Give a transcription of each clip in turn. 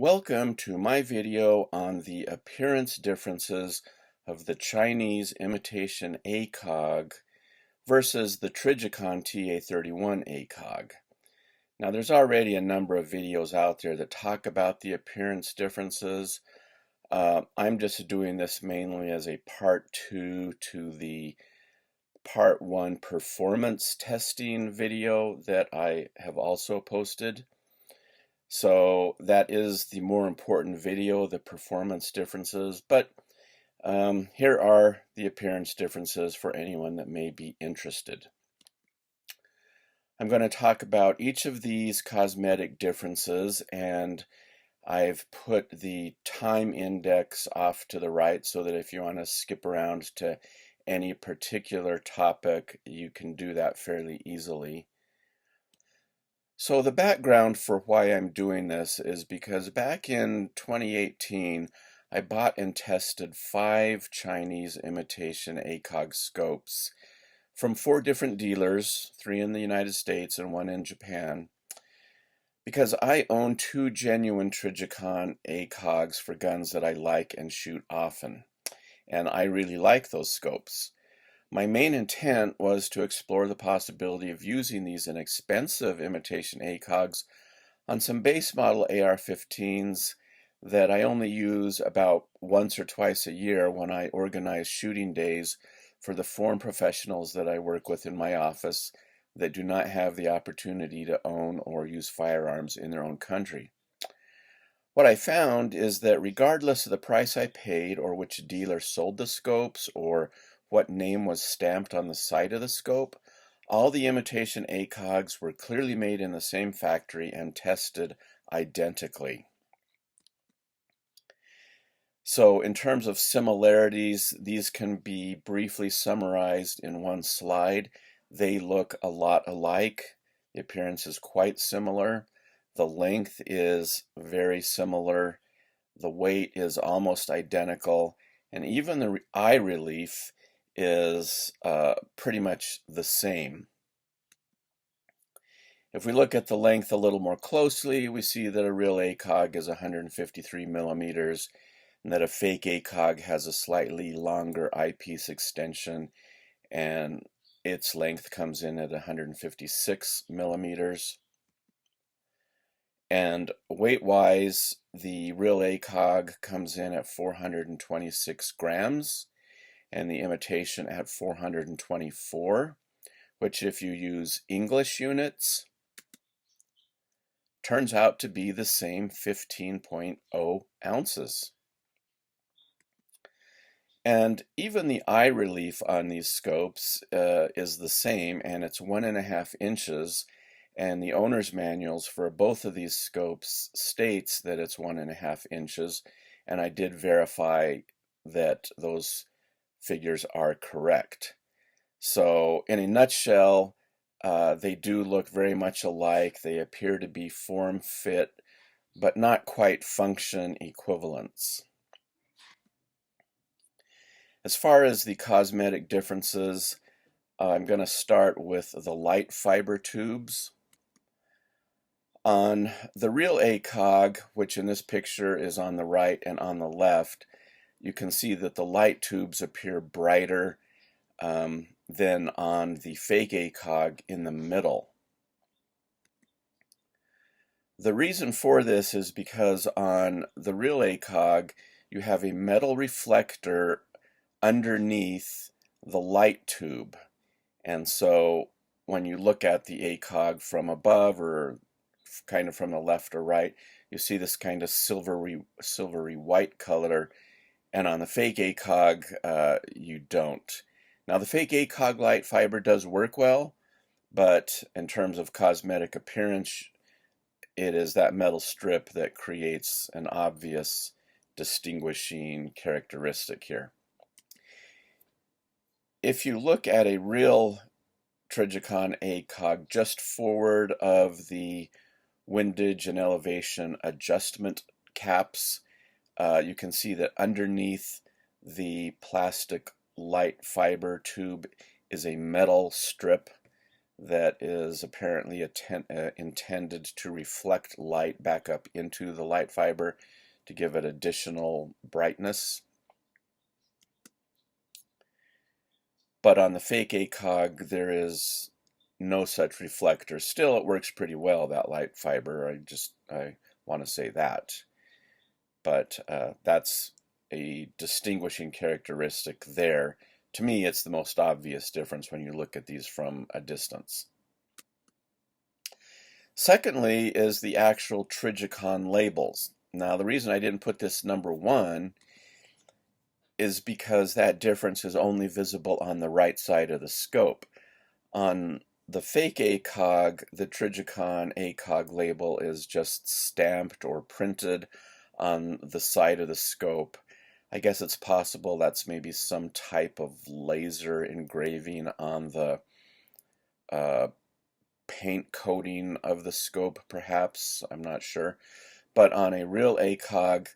Welcome to my video on the appearance differences of the Chinese Imitation ACOG versus the Trijicon TA31 ACOG. Now there's already a number of videos out there that talk about the appearance differences. I'm just doing this mainly as a part 2 to the part 1 performance testing video that I have also posted. So that is the more important video, the performance differences, but here are the appearance differences for anyone that may be interested. I'm going to talk about each of these cosmetic differences, and I've put the time index off to the right so that if you want to skip around to any particular topic, you can do that fairly easily. So the background for why I'm doing this is because back in 2018, I bought and tested 5 Chinese Imitation ACOG scopes from 4 different dealers, 3 in the United States and 1 in Japan, because I own 2 genuine Trijicon ACOGs for guns that I like and shoot often, and I really like those scopes. My main intent was to explore the possibility of using these inexpensive imitation ACOGs on some base model AR-15s that I only use about once or twice a year when I organize shooting days for the foreign professionals that I work with in my office that do not have the opportunity to own or use firearms in their own country. What I found is that regardless of the price I paid or which dealer sold the scopes or what name was stamped on the side of the scope, all the imitation ACOGs were clearly made in the same factory and tested identically. So in terms of similarities, these can be briefly summarized in one slide. They look a lot alike. The appearance is quite similar. The length is very similar. The weight is almost identical. And even the eye relief is pretty much the same. If we look at the length a little more closely, we see that a real ACOG is 153 millimeters and that a fake ACOG has a slightly longer eyepiece extension and its length comes in at 156 millimeters. And weight-wise, the real ACOG comes in at 426 grams and the imitation at 424, which if you use English units, turns out to be the same 15.0 ounces. And even the eye relief on these scopes is the same, and it's 1.5 inches, and the owner's manuals for both of these scopes states that it's 1.5 inches, and I did verify that those figures are correct. So in a nutshell, they do look very much alike. They appear to be form fit, but not quite function equivalents. As far as the cosmetic differences, I'm going to start with the light fiber tubes. On the real ACOG, which in this picture is on the right and on the left, you can see that the light tubes appear brighter than on the fake ACOG in the middle. The reason for this is because on the real ACOG you have a metal reflector underneath the light tube, and so when you look at the ACOG from above or kind of from the left or right, you see this kind of silvery white color, and on the fake ACOG you don't. Now the fake ACOG light fiber does work well, but in terms of cosmetic appearance, it is that metal strip that creates an obvious distinguishing characteristic here. If you look at a real Trijicon ACOG just forward of the windage and elevation adjustment caps, you can see that underneath the plastic light fiber tube is a metal strip that is apparently intended to reflect light back up into the light fiber to give it additional brightness. But on the fake ACOG, there is no such reflector. Still, it works pretty well, that light fiber. I want to say that. But that's a distinguishing characteristic there. To me, it's the most obvious difference when you look at these from a distance. Secondly is the actual Trijicon labels. Now, the reason I didn't put this number 1 is because that difference is only visible on the right side of the scope. On the fake ACOG, the Trijicon ACOG label is just stamped or printed on the side of the scope. I guess it's possible that's maybe some type of laser engraving on the paint coating of the scope, perhaps. I'm not sure. But on a real ACOG,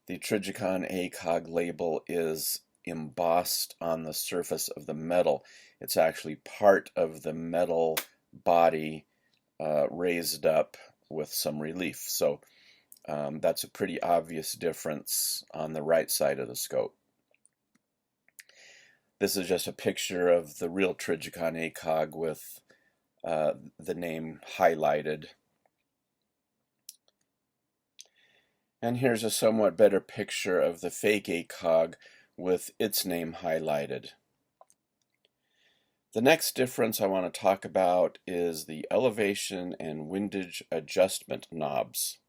the Trijicon ACOG label is embossed on the surface of the metal. It's actually part of the metal body raised up with some relief. So that's a pretty obvious difference on the right side of the scope. This is just a picture of the real Trijicon ACOG with the name highlighted. And here's a somewhat better picture of the fake ACOG with its name highlighted. The next difference I want to talk about is the elevation and windage adjustment knobs.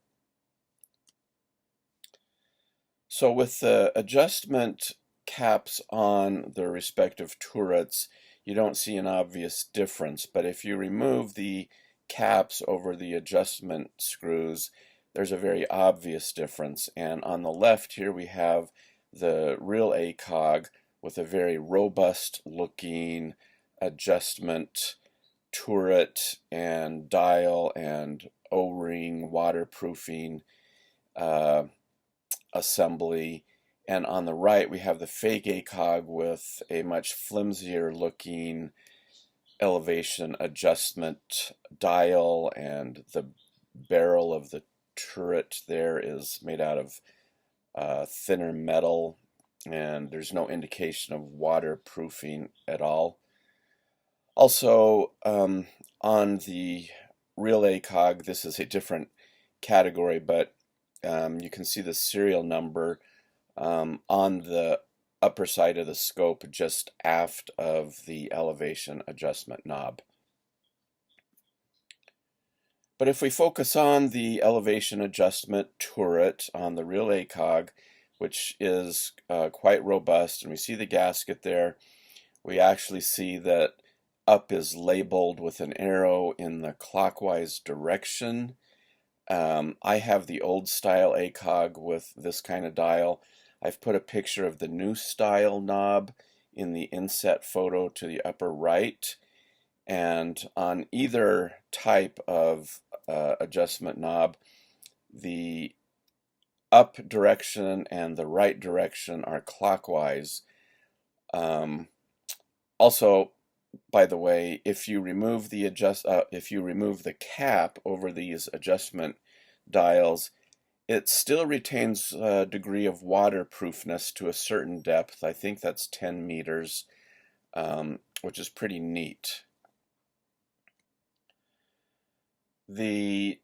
So with the adjustment caps on the respective turrets, you don't see an obvious difference, but if you remove the caps over the adjustment screws, there's a very obvious difference. And on the left here we have the real ACOG with a very robust looking adjustment turret and dial and O-ring waterproofing assembly. And on the right we have the fake ACOG with a much flimsier looking elevation adjustment dial, and the barrel of the turret there is made out of thinner metal, and there's no indication of waterproofing at all. Also, on the real ACOG, this is a different category, but you can see the serial number on the upper side of the scope just aft of the elevation adjustment knob. But if we focus on the elevation adjustment turret on the real ACOG, which is quite robust, and we see the gasket there, we actually see that up is labeled with an arrow in the clockwise direction. I have the old style ACOG with this kind of dial. I've put a picture of the new style knob in the inset photo to the upper right. And on either type of adjustment knob, the up direction and the right direction are clockwise. Also, by the way, if you remove the cap over these adjustment dials, it still retains a degree of waterproofness to a certain depth. I think that's 10 meters, which is pretty neat. The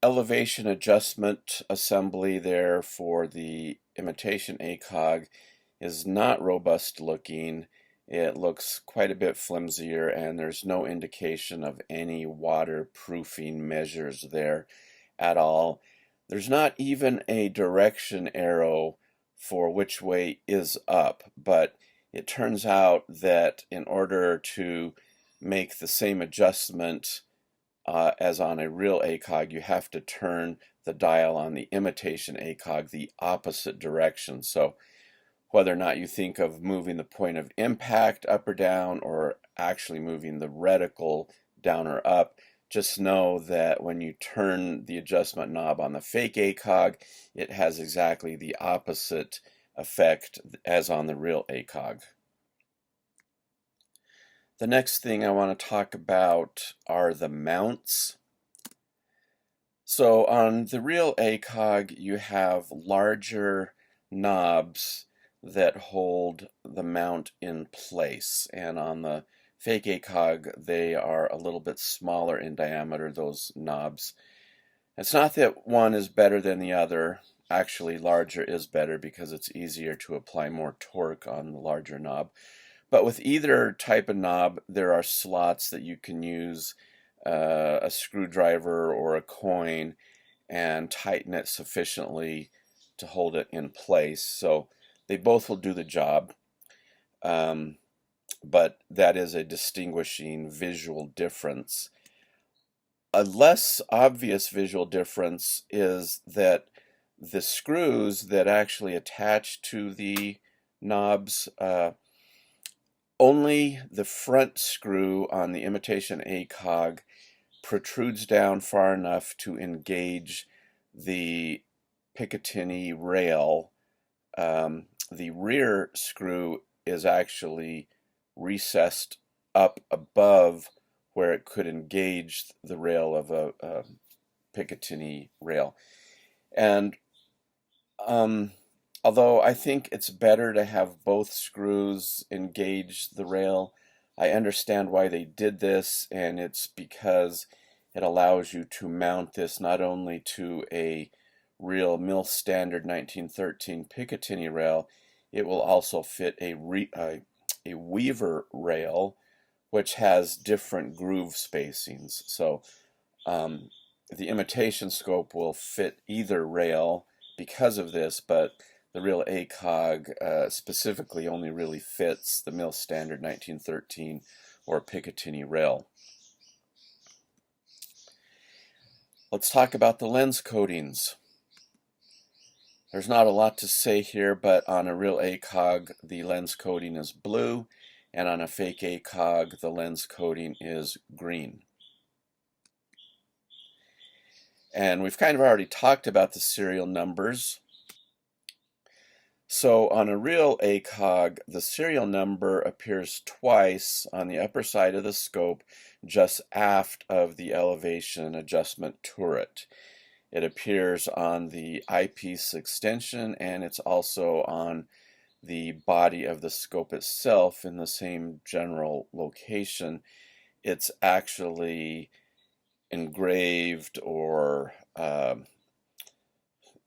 elevation adjustment assembly there for the Imitation ACOG is not robust looking. It looks quite a bit flimsier, and there's no indication of any waterproofing measures there at all. There's not even a direction arrow for which way is up, but it turns out that in order to make the same adjustment as on a real ACOG, you have to turn the dial on the Imitation ACOG the opposite direction. So whether or not you think of moving the point of impact up or down, or actually moving the reticle down or up, just know that when you turn the adjustment knob on the fake ACOG, it has exactly the opposite effect as on the real ACOG. The next thing I want to talk about are the mounts. So on the real ACOG, you have larger knobs that hold the mount in place, and on the fake ACOG, they are a little bit smaller in diameter, those knobs. It's not that one is better than the other. Actually, larger is better because it's easier to apply more torque on the larger knob. But with either type of knob, there are slots that you can use a screwdriver or a coin and tighten it sufficiently to hold it in place. So they both will do the job, but that is a distinguishing visual difference. A less obvious visual difference is that the screws that actually attach to the knobs, only the front screw on the Imitation ACOG protrudes down far enough to engage the Picatinny rail. The rear screw is actually recessed up above where it could engage the rail of a Picatinny rail. And although I think it's better to have both screws engage the rail, I understand why they did this, and it's because it allows you to mount this not only to a real mill standard 1913 Picatinny rail, it will also fit a Weaver rail, which has different groove spacings. So the imitation scope will fit either rail because of this, but the real ACOG specifically only really fits the mill standard 1913 or Picatinny rail. Let's talk about the lens coatings. There's not a lot to say here, but on a real ACOG the lens coating is blue, and on a fake ACOG the lens coating is green. And we've kind of already talked about the serial numbers. So on a real ACOG, the serial number appears twice on the upper side of the scope, just aft of the elevation adjustment turret. It appears on the eyepiece extension, and it's also on the body of the scope itself in the same general location. It's actually engraved or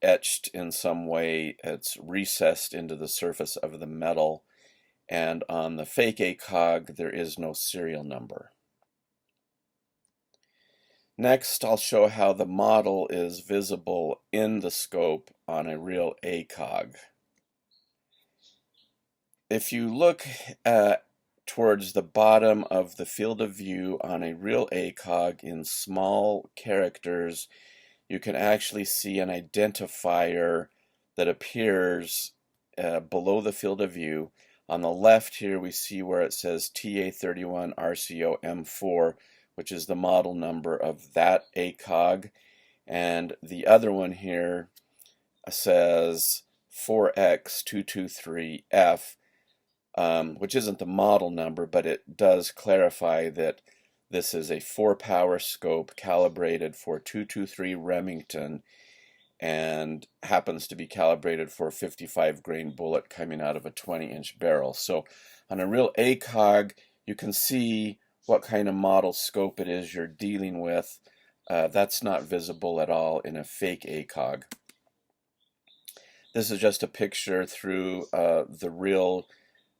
etched in some way. It's recessed into the surface of the metal, and on the fake ACOG there is no serial number. Next, I'll show how the model is visible in the scope on a real ACOG. If you look towards the bottom of the field of view on a real ACOG in small characters, you can actually see an identifier that appears below the field of view. On the left here we see where it says TA31 ACOG M4, which is the model number of that ACOG, and the other one here says 4X223F, which isn't the model number, but it does clarify that this is a 4-power scope calibrated for 223 Remington and happens to be calibrated for a 55 grain bullet coming out of a 20-inch barrel. So on a real ACOG, you can see what kind of model scope it is you're dealing with. That's not visible at all in a fake ACOG. This is just a picture through the real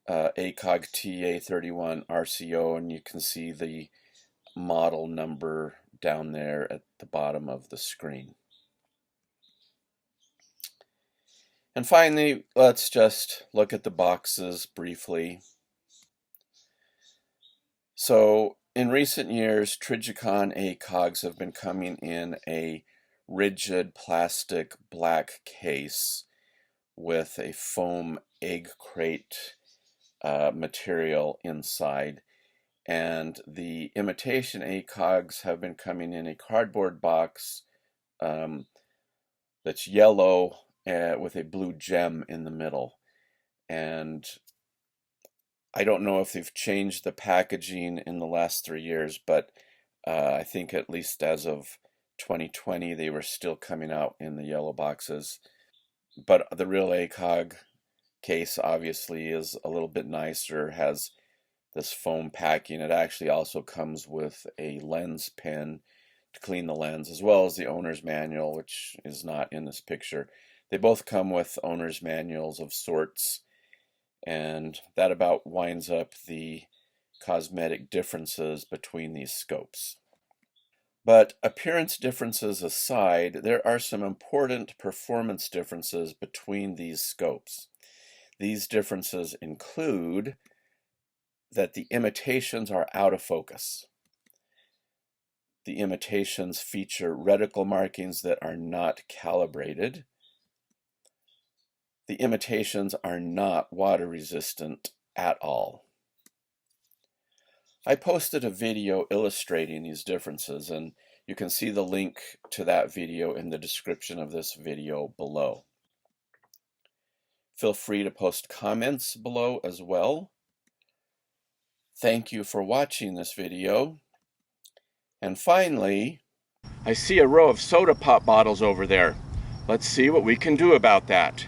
ACOG TA31 ACOG, and you can see the model number down there at the bottom of the screen. And finally, let's just look at the boxes briefly. So in recent years, Trijicon ACOGs have been coming in a rigid plastic black case with a foam egg crate material inside, and the imitation ACOGs have been coming in a cardboard box that's yellow with a blue gem in the middle. And I don't know if they've changed the packaging in the last 3 years, but I think at least as of 2020, they were still coming out in the yellow boxes. But the real ACOG case obviously is a little bit nicer, has this foam packing. It actually also comes with a lens pen to clean the lens, as well as the owner's manual, which is not in this picture. They both come with owner's manuals of sorts, and that about winds up the cosmetic differences between these scopes. But appearance differences aside, there are some important performance differences between these scopes. These differences include that the imitations are out of focus. The imitations feature reticle markings that are not calibrated. The imitations are not water resistant at all. I posted a video illustrating these differences, and you can see the link to that video in the description of this video below. Feel free to post comments below as well. Thank you for watching this video. And finally, I see a row of soda pop bottles over there. Let's see what we can do about that.